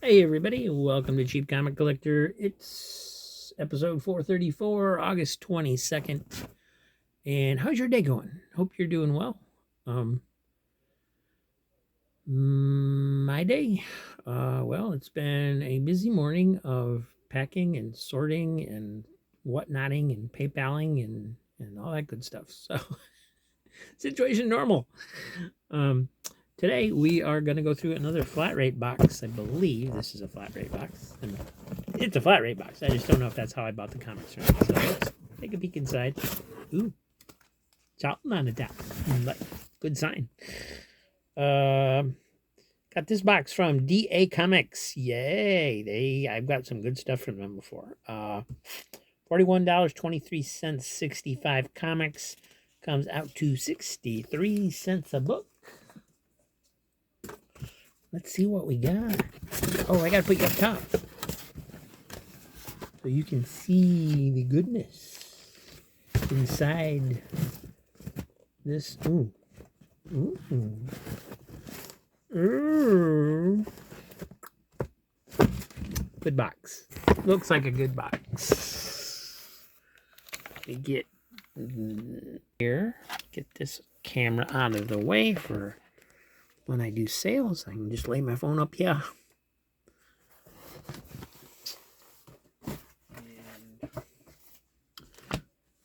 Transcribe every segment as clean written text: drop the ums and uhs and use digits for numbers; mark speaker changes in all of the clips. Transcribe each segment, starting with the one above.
Speaker 1: Hey everybody, welcome to Cheap Comic Collector. It's episode 434, August 22nd. And how's your day going? Hope you're doing well. Um my day. Well, it's been a busy morning of packing and sorting and whatnotting and PayPaling and all that good stuff. So situation normal. Um, Today we are going to go through another flat rate box. I believe this is a flat rate box. It's a flat rate box. I just don't know if that's how I bought the comics or not. So let's take a peek inside. Ooh, Charlton on the top. Good sign. Got this box from DA Comics. Yay! I've got some good stuff from them before. $41.23, 65 comics. Comes out to 63 cents a book. Let's see what we got. Oh, I gotta put you up top so you can see the goodness inside this. Ooh. Ooh. Good box. Looks like a good box. We get here. Get this camera out of the way for when I do sales. I can just lay my phone up here. And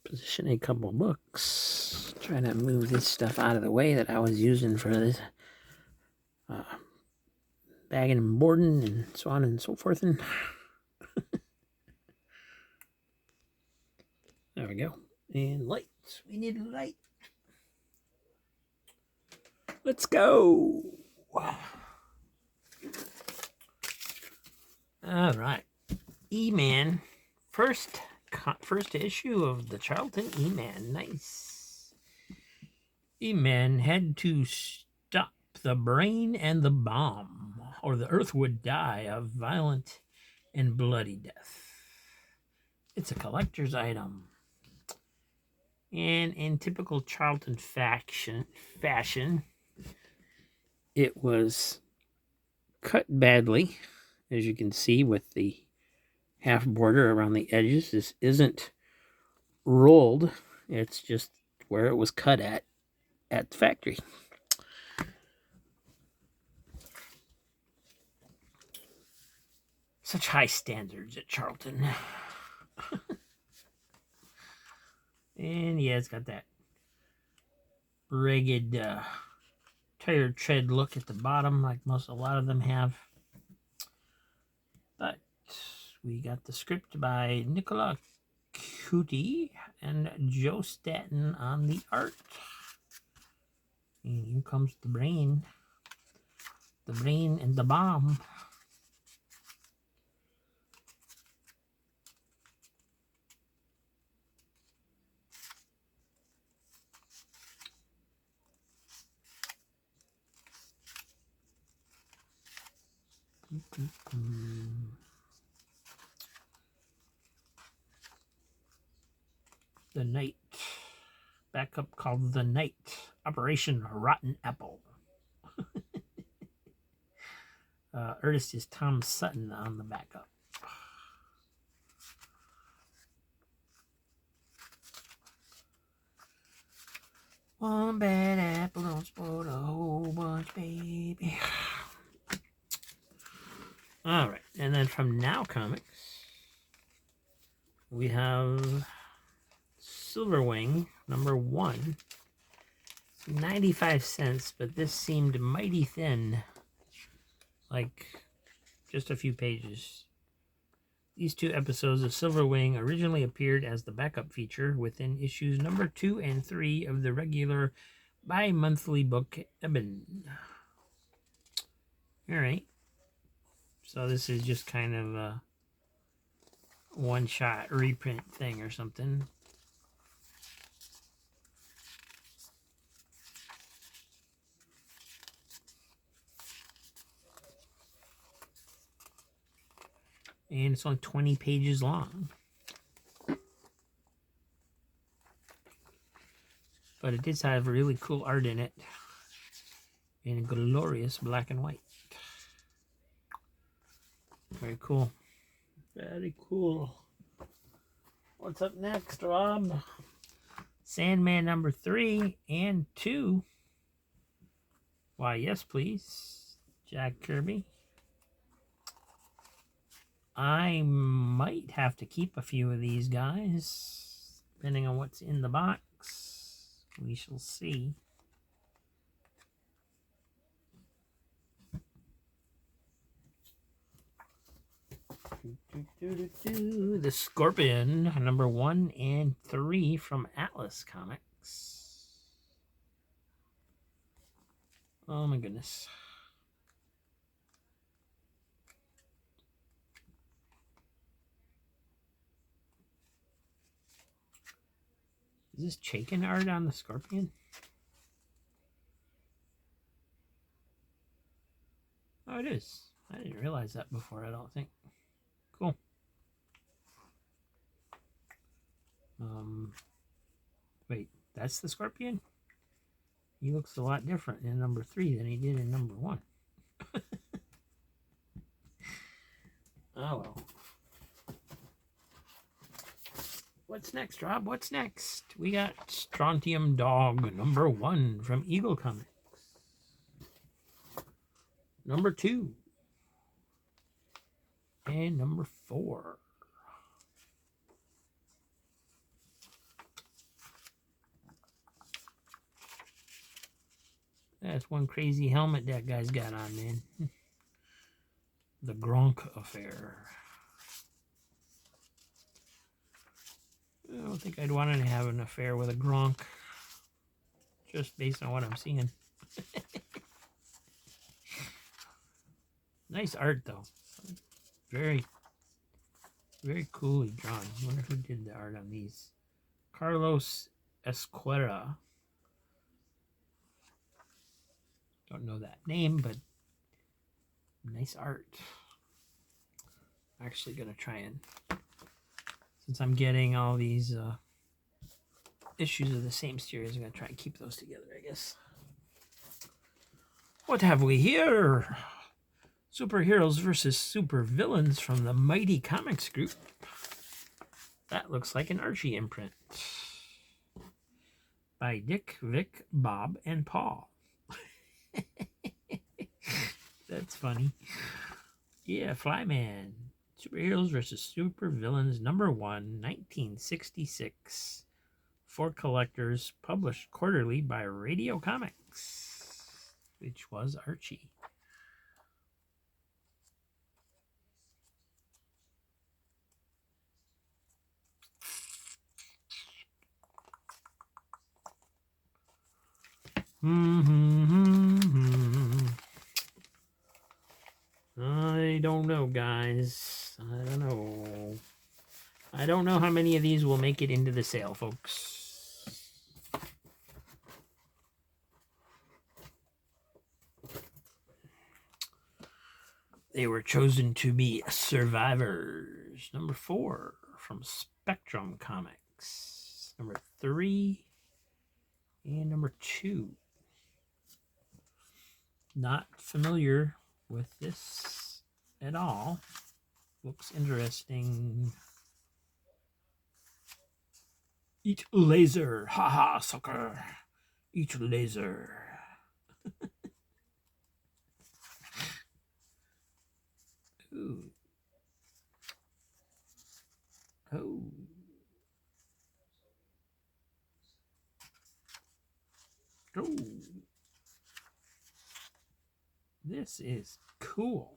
Speaker 1: position a couple books. Try to move this stuff out of the way that I was using for this bagging and boarding and so on and so forth. And there we go. And lights. We need a light. Let's go. All right. E-Man. First issue of the Charlton E-Man. Nice. E-Man had to stop the brain and the bomb, or the Earth would die of violent and bloody death. It's a collector's item. And in typical Charlton fashion, it was cut badly, as you can see, with the half border around the edges. This isn't rolled. It's just where it was cut at the factory. Such high standards at Charlton. And yeah, it's got that ragged tire tread look at the bottom, like a lot of them have. But we got the script by Nicola Cutie and Joe Staton on the art. And here comes the brain and the bomb. The Night. Backup called The Night. Operation Rotten Apple. Artist is Tom Sutton on the backup. One bad apple don't spoil a whole bunch, baby. All right, and then from Now Comics, we have Silverwing #1, 95 cents, but this seemed mighty thin, like just a few pages. These two episodes of Silverwing originally appeared as the backup feature within issues #2 and 3 of the regular bi-monthly book Eben. All right. So this is just kind of a one-shot reprint thing or something. And it's only 20 pages long. But it did have really cool art in it. In glorious black and white. Very cool. Very cool. What's up next, Rob? Sandman number 3 and 2. Why, yes, please. Jack Kirby. I might have to keep a few of these guys, depending on what's in the box. We shall see. The Scorpion, number 1 and 3 from Atlas Comics. Oh my goodness. Is this Chaikin art on the Scorpion? Oh, it is. I didn't realize that before, I don't think. Cool. Wait, that's the Scorpion? He looks a lot different in number 3 than he did in number 1. Oh, well. What's next, Rob? What's next? We got Strontium Dog, number 1 from Eagle Comics. Number 2. And number 4. That's one crazy helmet that guy's got on, man. The Gronk Affair. I don't think I'd want to have an affair with a Gronk, just based on what I'm seeing. Nice art, though. Very, very coolly drawn. I wonder who did the art on these. Carlos Esquerra. Don't know that name, but nice art. I'm actually going to try and, since I'm getting all these issues of the same series, I'm going to try and keep those together, I guess. What have we here? Superheroes versus supervillains from the Mighty Comics Group. That looks like an Archie imprint. By Dick, Vic, Bob, and Paul. That's funny. Yeah, Flyman. Superheroes versus Supervillains, number 1, 1966. For collectors, published quarterly by Radio Comics, which was Archie. I don't know, guys. I don't know. I don't know how many of these will make it into the sale, folks. They were chosen to be survivors. Number 4 from Spectrum Comics. Number 3 and number 2. Not familiar with this at all. Looks interesting. Eat laser. Haha, sucker. Eat laser. Ooh. Oh. Oh. This is cool.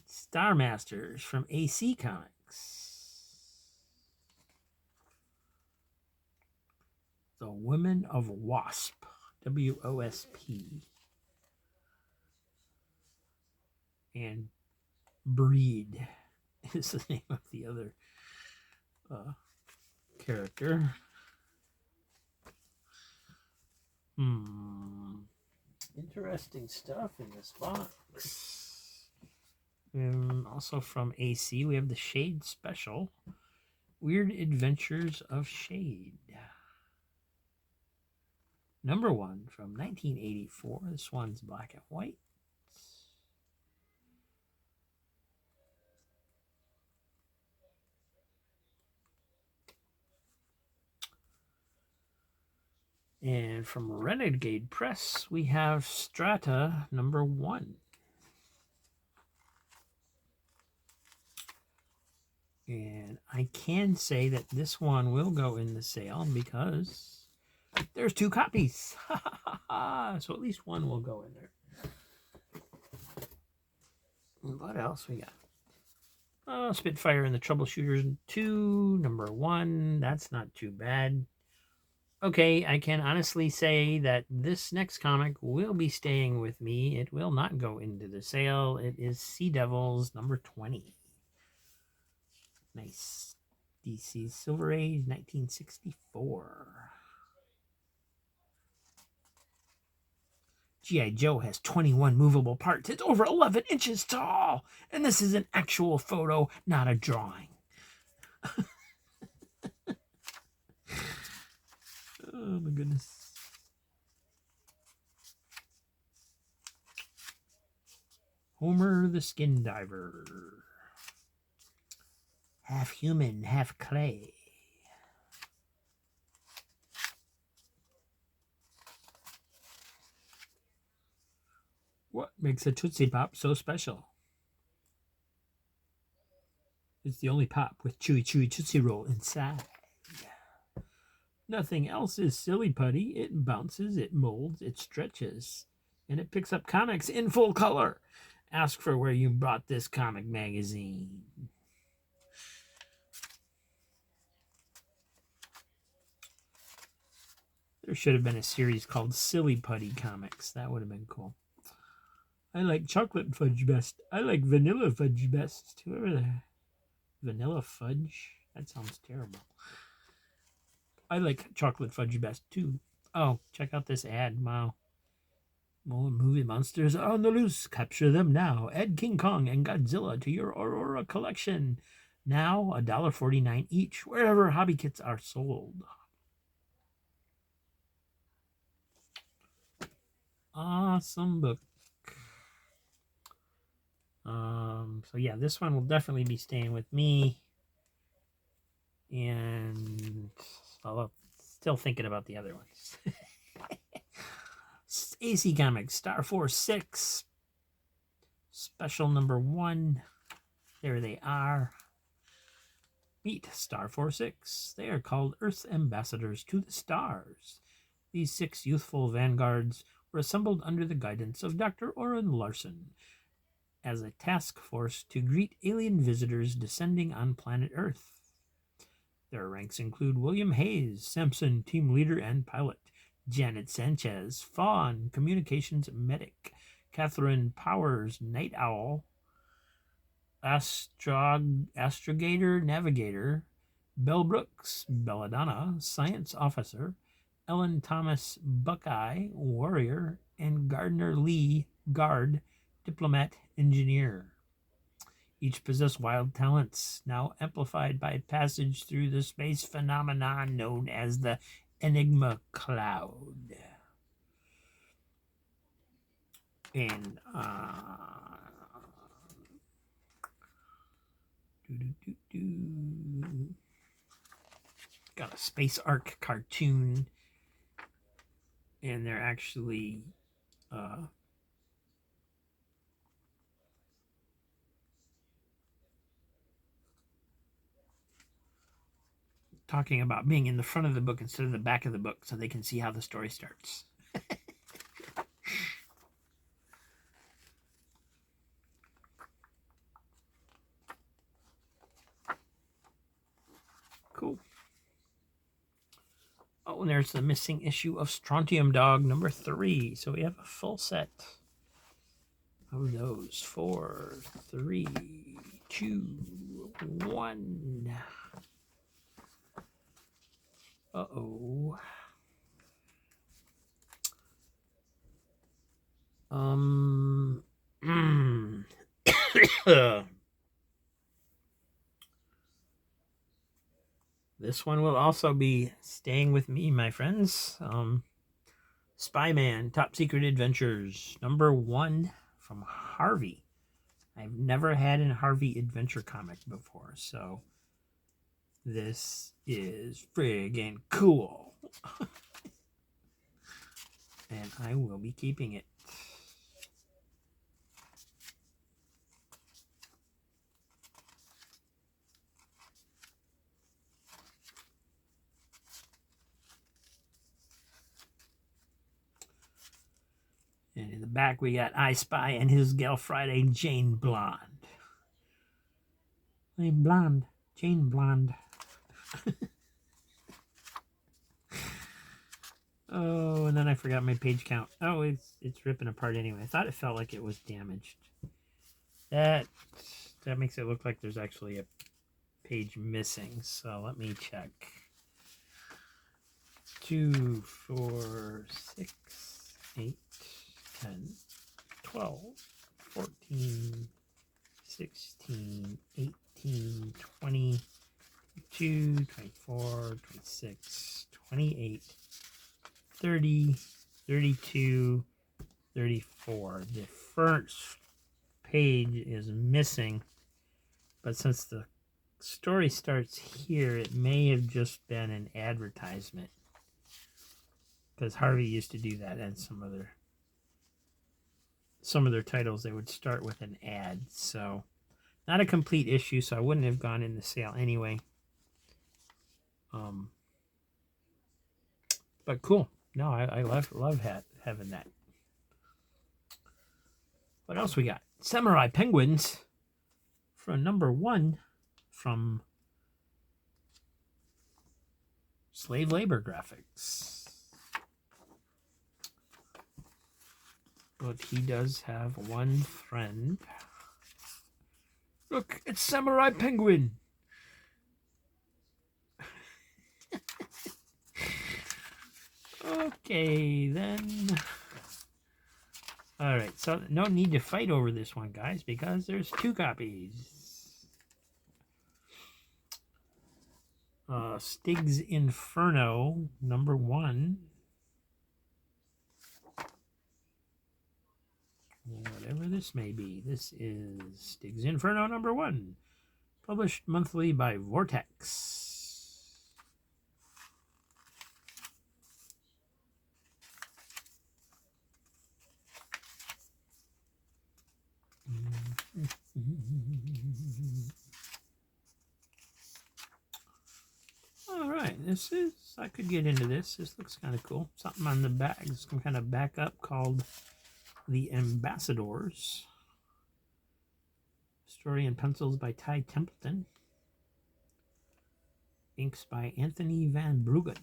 Speaker 1: Star Masters from AC Comics. The Women of Wasp. WOSP. And Breed is the name of the other character. Interesting stuff in this box. Also from AC, we have the Shade Special. Weird Adventures of Shade. Number 1 from 1984. This one's black and white. And from Renegade Press, we have Strata #1. And I can say that this one will go in the sale because there's 2 copies. So at least one will go in there. What else we got? Spitfire and the Troubleshooters 2, #1. That's not too bad. Okay, I can honestly say that this next comic will be staying with me. It will not go into the sale. It is Sea Devils #20. Nice. DC Silver Age 1964. G.I. Joe has 21 movable parts. It's over 11 inches tall. And this is an actual photo, not a drawing. Oh my goodness. Homer the Skin Diver. Half human, half clay. What makes a Tootsie Pop so special? It's the only pop with chewy Tootsie Roll inside. Nothing else is silly putty. It bounces, it molds, it stretches, and it picks up comics in full color. Ask for where you bought this comic magazine. There should have been a series called Silly Putty Comics. That would have been cool. I like chocolate fudge best. I like vanilla fudge best. Whoever the vanilla fudge? That sounds terrible. I like chocolate fudge best too. Oh, check out this ad. Wow. More movie monsters are on the loose. Capture them now. Add King Kong and Godzilla to your Aurora collection. Now $1.49 each, wherever hobby kits are sold. Awesome book. So yeah, this one will definitely be staying with me. And I'm still thinking about the other ones. AC Comics, Star Force 6. Special #1. There they are. Meet Star Force 6. They are called Earth's ambassadors to the stars. These 6 youthful vanguards were assembled under the guidance of Dr. Oren Larson as a task force to greet alien visitors descending on planet Earth. Their ranks include William Hayes, Sampson, team leader and pilot, Janet Sanchez, Fawn, communications medic, Catherine Powers, night owl, astrogator, navigator, Belle Brooks, Belladonna, science officer, Ellen Thomas, Buckeye, warrior, and Gardner Lee, guard, diplomat, engineer. Each possess wild talents, now amplified by passage through the space phenomenon known as the Enigma Cloud. And got a Space Arc cartoon, and they're actually talking about being in the front of the book instead of the back of the book so they can see how the story starts. Cool. Oh, and there's the missing issue of Strontium Dog #3. So we have a full set of those. 4, 3, 2, 1. Uh-oh. This one will also be staying with me, my friends. Spyman, Top Secret Adventures, #1 from Harvey. I've never had a Harvey adventure comic before, so this is friggin' cool. and I will be keeping it. And in the back, we got I Spy and his gal Friday, Jane Blonde. Hey, Blonde. Jane Blonde. Oh, and then I forgot my page count. Oh, it's ripping apart anyway. I thought it felt like it was damaged. That makes it look like there's actually a page missing. So let me check. 2, 4, 6, 8, 10, 12, 14, 16, 18, 20, 22, 24, 26, 28, 30, 32, 34. The first page is missing, but since the story starts here, it may have just been an advertisement, because Harvey used to do that, and some of their titles, they would start with an ad. So not a complete issue, so I wouldn't have gone in the sale anyway. But cool. No, I love having that. What else we got? Samurai Penguins for number 1 from Slave Labor Graphics. But he does have one friend. Look, it's Samurai Penguin. Okay, then. All right, so no need to fight over this one, guys, because there's 2 copies. Stig's Inferno, number 1. Whatever this may be. This is Stig's Inferno, number 1. Published monthly by Vortex. All right, I could get into this. This looks kind of cool. Something on the back, some kind of backup called The Ambassadors. Story and pencils by Ty Templeton. Inks by Anthony Van Bruggen.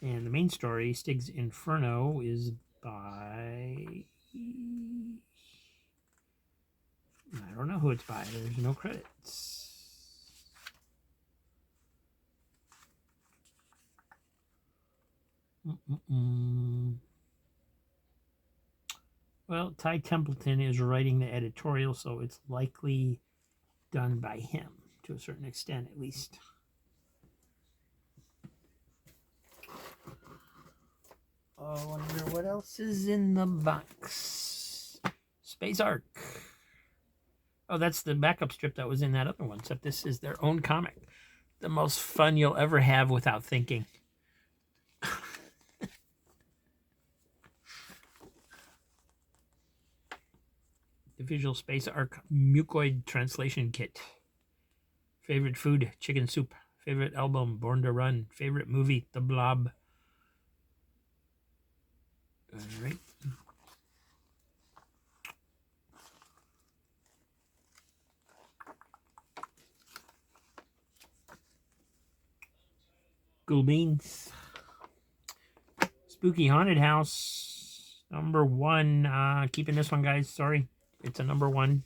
Speaker 1: And the main story, Stig's Inferno, is by... I don't know who it's by. There's no credits. Well, Ty Templeton is writing the editorial, so it's likely done by him, to a certain extent at least. Oh, I wonder what else is in the box. Space Ark. Oh, that's the backup strip that was in that other one, except this is their own comic. The most fun you'll ever have without thinking. The Visual Space Ark Mucoid Translation Kit. Favorite food, chicken soup. Favorite album, Born to Run. Favorite movie, The Blob. All right. Cool beans. Spooky Haunted House, number 1. Keeping this one, guys. Sorry, it's a number 1.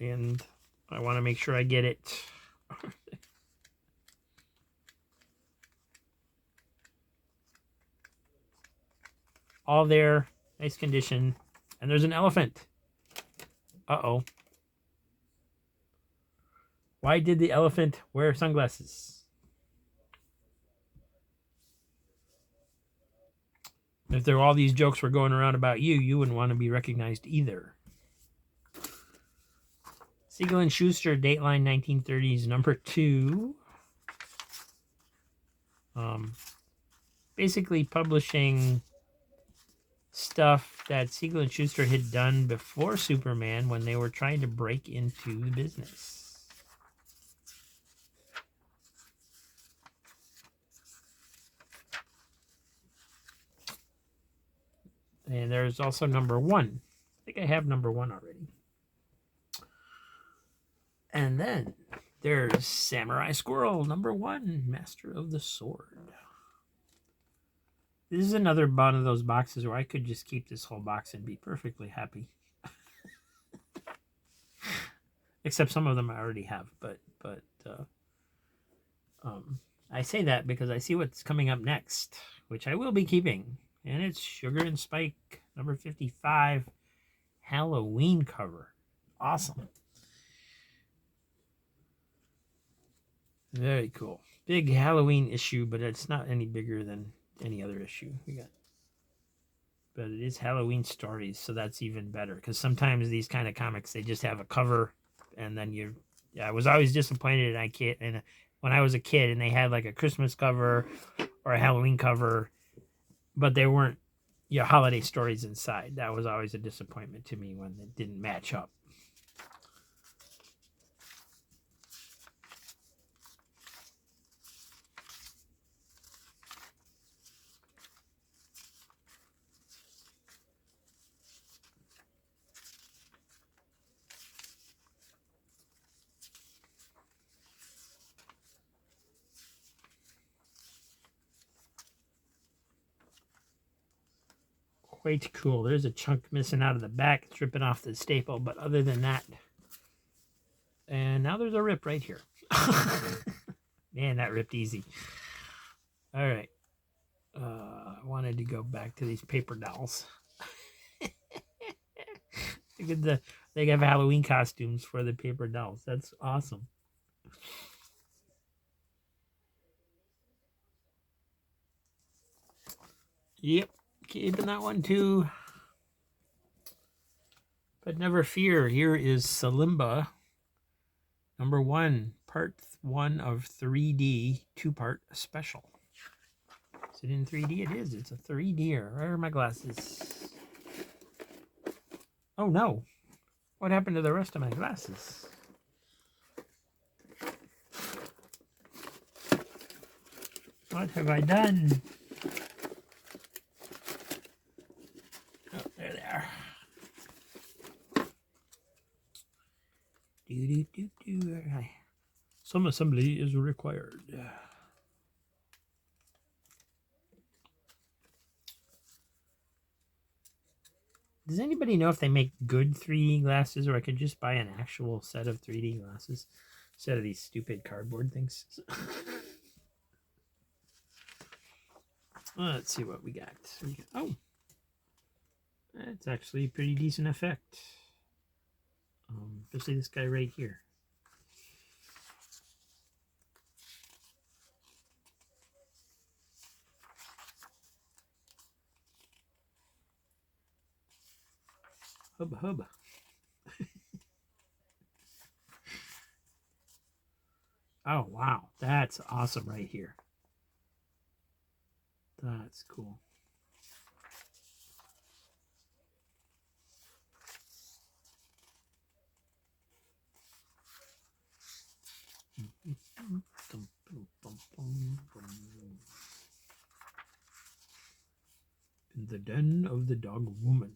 Speaker 1: And I want to make sure I get it. All there. Nice condition. And there's an elephant. Uh-oh. Why did the elephant wear sunglasses? If there were all these jokes were going around about you, you wouldn't want to be recognized either. Siegel and Schuster, Dateline 1930s, number 2. Basically publishing stuff that Siegel and Schuster had done before Superman when they were trying to break into the business. And there's also number 1. I think I have number 1 already. And then there's Samurai Squirrel, number 1, Master of the Sword. This is another one of those boxes where I could just keep this whole box and be perfectly happy. Except some of them I already have, but I say that because I see what's coming up next, which I will be keeping, and it's Sugar and Spike, number 55, Halloween cover. Awesome. Very cool. Big Halloween issue, but it's not any bigger than any other issue we got. But it is Halloween stories, so that's even better. Because sometimes these kind of comics, they just have a cover, and then you. Yeah, I was always disappointed when I was a kid, and they had like a Christmas cover or a Halloween cover, but they weren't holiday stories inside. That was always a disappointment to me when it didn't match up. Quite cool. There's a chunk missing out of the back. It's ripping off the staple, but other than that. And now there's a rip right here. Man, that ripped easy. All right. I wanted to go back to these paper dolls. Look at they have Halloween costumes for the paper dolls. That's awesome. Yep, keeping that one too. But never fear, here is Salimba, number 1, part 1 of 3D 2-part special. Is it in 3D? It is. It's a 3D-er. Where are my glasses? Oh no. What happened to the rest of my glasses? What have I done? Oh, there they are. Some assembly is required. Does anybody know if they make good 3D glasses, or I could just buy an actual set of 3D glasses instead of these stupid cardboard things? Let's see what we got. Oh, that's actually a pretty decent effect. Especially this guy right here. Hubba hubba. Oh, wow. That's awesome right here. That's cool. In the den of the dog woman.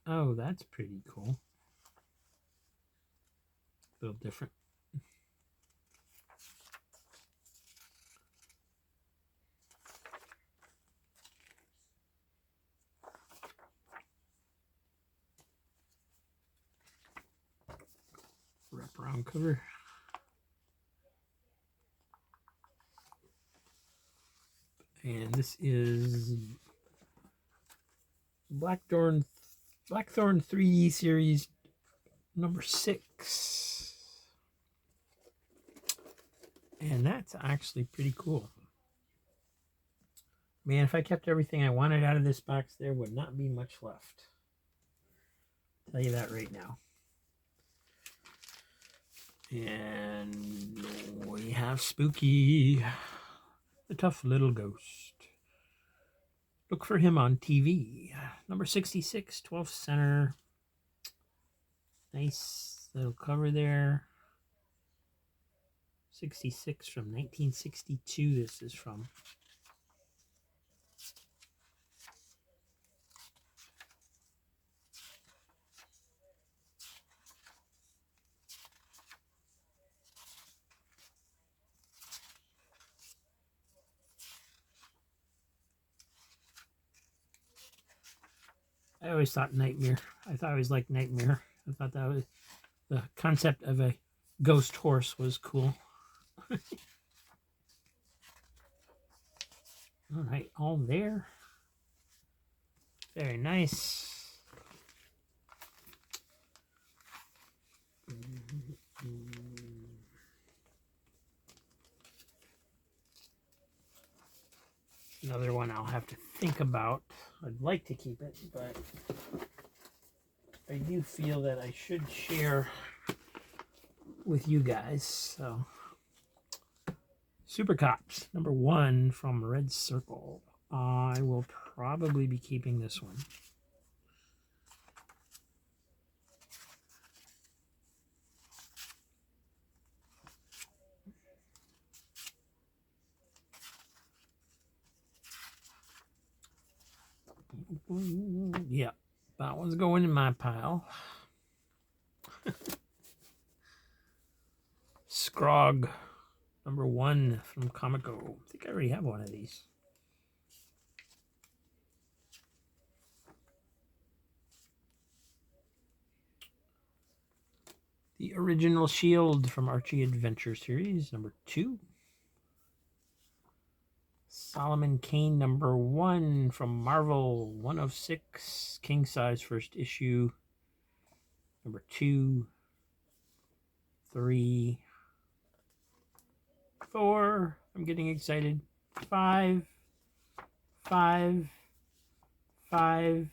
Speaker 1: Oh, that's pretty cool. A little different. Wraparound cover. And this is Blackthorn 3D series number 6. And that's actually pretty cool. Man, if I kept everything I wanted out of this box, there would not be much left. I'll tell you that right now. And we have Spooky, the tough little ghost. Look for him on TV. Number 66, 12th center. Nice little cover there. 66 from 1962 this is from. I always thought Nightmare. I always liked Nightmare. I thought that was the concept of a ghost horse was cool. All right, all there. Very nice. Another one I'll have to think about. I'd like to keep it, but I do feel that I should share with you guys. So, Super Cops, number 1 from Red Circle. I will probably be keeping this one. Yeah, that one's going in my pile. Scrog, number 1 from Comico. I think I already have one of these. The original Shield from Archie Adventure Series, number 2. Solomon Kane, number 1 from Marvel, 1 of 6, king size, first issue. Number 2, 3, 4. I'm getting excited. 5, 5, 5,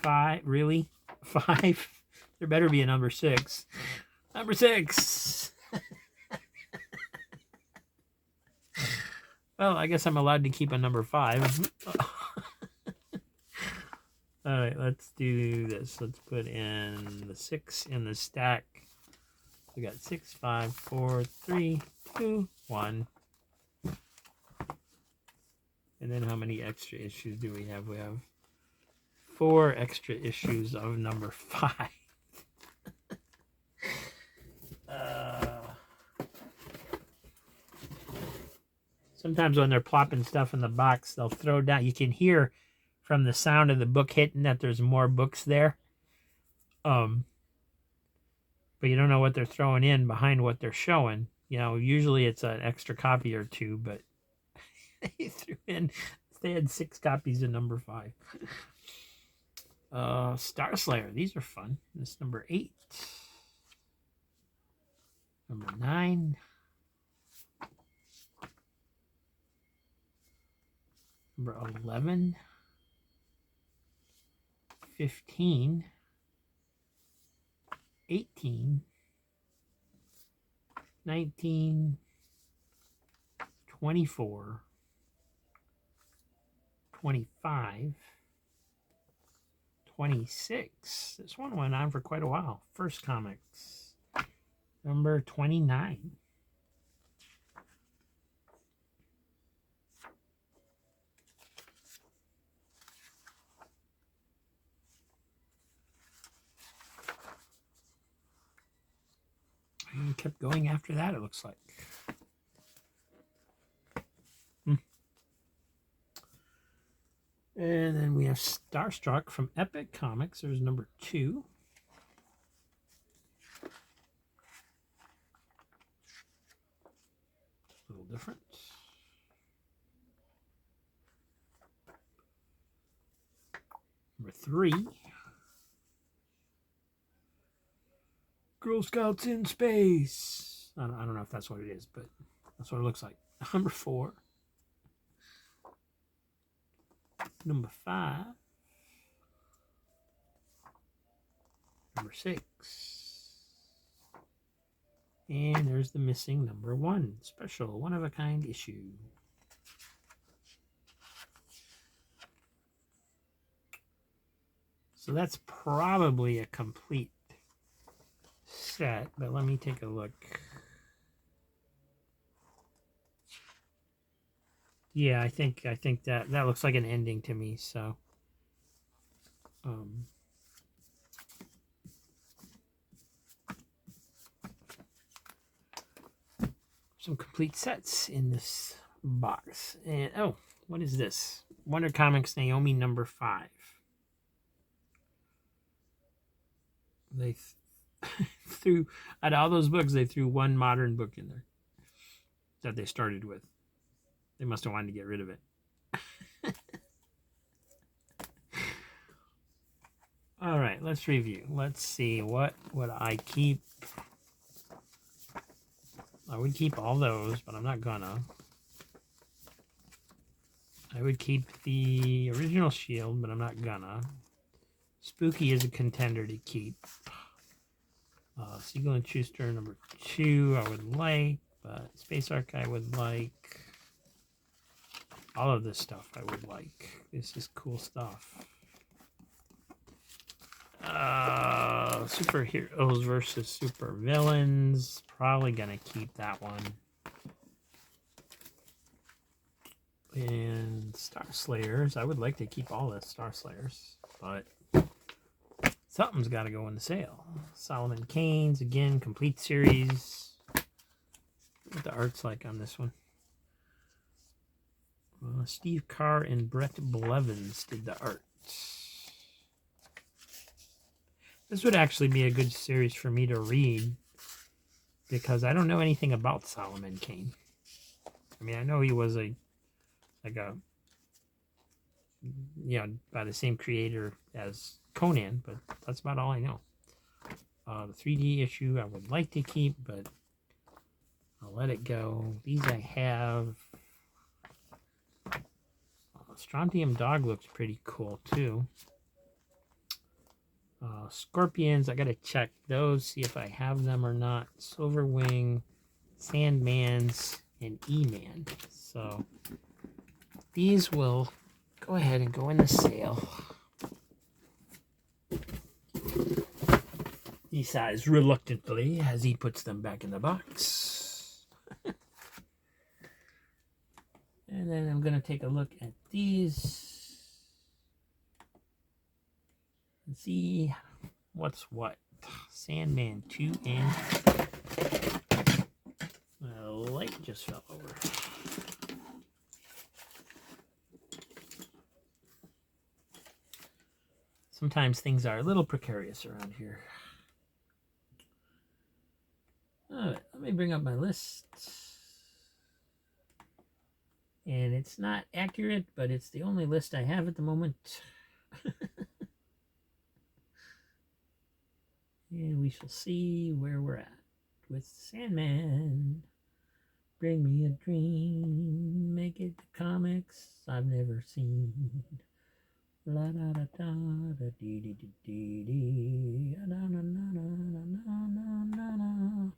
Speaker 1: 5. Really? 5? There better be a number 6. Number 6. Well, I guess I'm allowed to keep a number 5. All right, let's do this. Let's put in the 6 in the stack. We got 6, 5, 4, 3, 2, 1. And then how many extra issues do we have? We have 4 extra issues of number 5. Sometimes when they're plopping stuff in the box, they'll throw down. You can hear from the sound of the book hitting that there's more books there. But you don't know what they're throwing in behind what they're showing. You know, usually it's an extra copy or 2, but they threw in. They had 6 copies of number 5. Star Slayer. These are fun. This is number 8. Number 9. Number 11. 15. 18. 19. 24. 25. 26. This one went on for quite a while. First Comics. Number 29. And kept going after that, it looks like. And then we have Starstruck from Epic Comics. There's number 2. A little different. Number 3. Girl Scouts in Space. I don't know if that's what it is, but that's what it looks like. Number 4. number 5, number 6, and there's the missing number 1, special one-of-a-kind issue. So that's probably a complete set, but let me take a look. Yeah, I think that looks like an ending to me. So, some complete sets in this box. And oh, what is this? Wonder Comics Naomi number 5. They threw out of all those books, they threw one modern book in there that they started with. They must have wanted to get rid of it. All right, let's review. Let's see, what would I keep? I would keep all those, but I'm not gonna. I would keep the original Shield, but I'm not gonna. Spooky is a contender to keep. Siegel and Schuster number 2 I would like, but Space Ark I would like. All of this stuff I would like. This is cool stuff. Superheroes versus super villains. Probably gonna keep that one. And Star Slayers. I would like to keep all the Star Slayers, but something's got to go in the sale. Solomon Kane's again, complete series. What the art's like on this one. Steve Carr and Brett Blevins did the art. This would actually be a good series for me to read because I don't know anything about Solomon Kane. I mean, I know he was by the same creator as Conan, but that's about all I know. The 3D issue I would like to keep, but I'll let it go. These I have. Strontium Dog looks pretty cool too. Scorpions, I gotta check those, see if I have them or not. Silverwing, Sandmans, and E-Man. So these will go ahead and go in the sale. He sighs reluctantly as he puts them back in the box. And then I'm gonna take a look at these. And see what's what. Sandman 2 and the light just fell over. Sometimes things are a little precarious around here. All right, let me bring up my list. And it's not accurate, but it's the only list I have at the moment. And we shall see where we're at with Sandman. Bring me a dream, make it the comics I've never seen. La da da da da dee dee dee dee dee na na na na na na na na.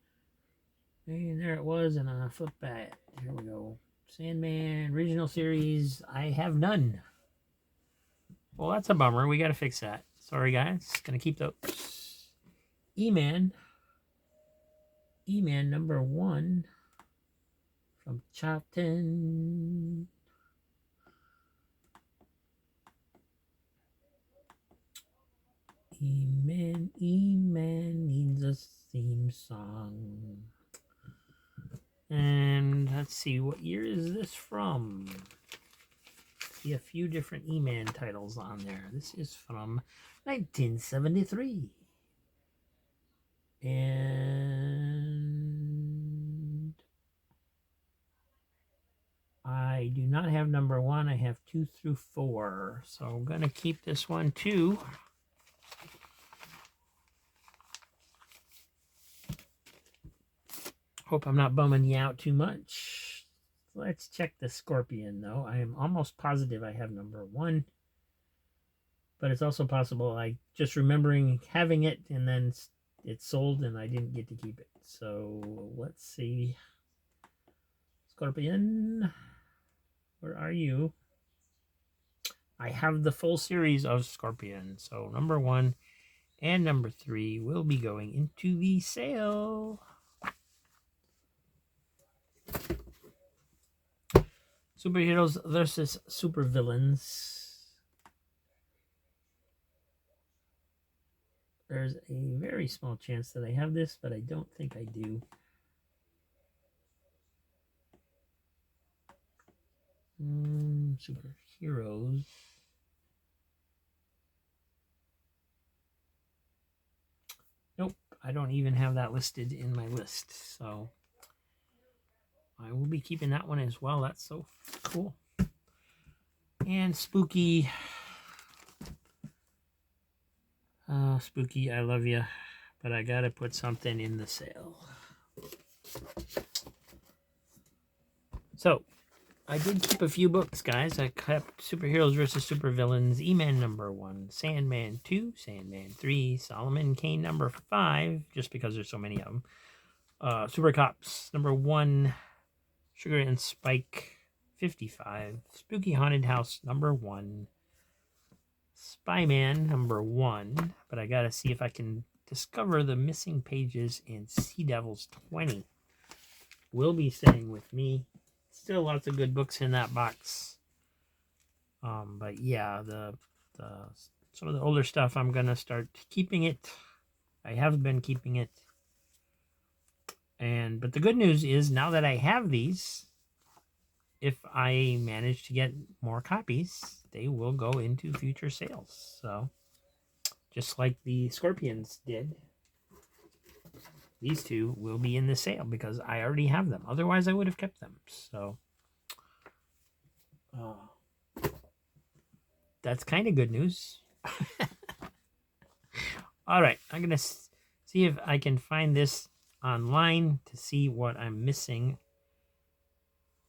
Speaker 1: And there it was, and I flip back. Here we go. Sandman original series. I have none. Well, that's a bummer. We got to fix that. Sorry, guys. Gonna keep those. E-Man number 1 from Charlton. E-Man needs a theme song. And let's see, what year is this from? See a few different E-Man titles on there. This is from 1973. And I do not have number 1. I have 2 through 4. So I'm going to keep this one too. Hope I'm not bumming you out too much. Let's check the Scorpion though. I am almost positive I have number 1. But it's also possible I just remembering having it and then it sold and I didn't get to keep it. So let's see. Scorpion, where are you? I have the full series of Scorpion. So number 1 and number 3 will be going into the sale. Superheroes versus supervillains. There's a very small chance that I have this, but I don't think I do. Superheroes. Nope, I don't even have that listed in my list. So I will be keeping that one as well. That's so cool. And Spooky. Spooky, I love you, but I gotta put something in the sale. So, I did keep a few books, guys. I kept Superheroes versus Supervillains, E-Man number 1, Sandman 2, Sandman 3, Solomon Kane number 5, just because there's so many of them. Super Cops number 1, Sugar and Spike 55, Spooky Haunted House number 1, Spyman number 1, but I gotta see if I can discover the missing pages in Sea Devils 20. Will be staying with me. Still lots of good books in that box. But yeah, the some of the older stuff I'm gonna start keeping it. I have been keeping it. But the good news is now that I have these, if I manage to get more copies, they will go into future sales. So just like the Scorpions did, these two will be in the sale because I already have them. Otherwise, I would have kept them. So that's kind of good news. All right, I'm going to see if I can find this online to see what I'm missing.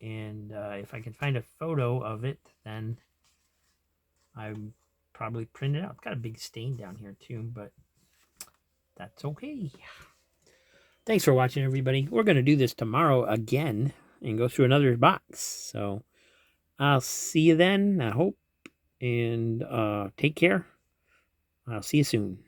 Speaker 1: And if I can find a photo of it, then I probably print it out. It's got a big stain down here too, but that's okay. Thanks for watching, everybody. We're going to do this tomorrow again and go through another box. So I'll see you then, I hope. And take care. I'll see you soon.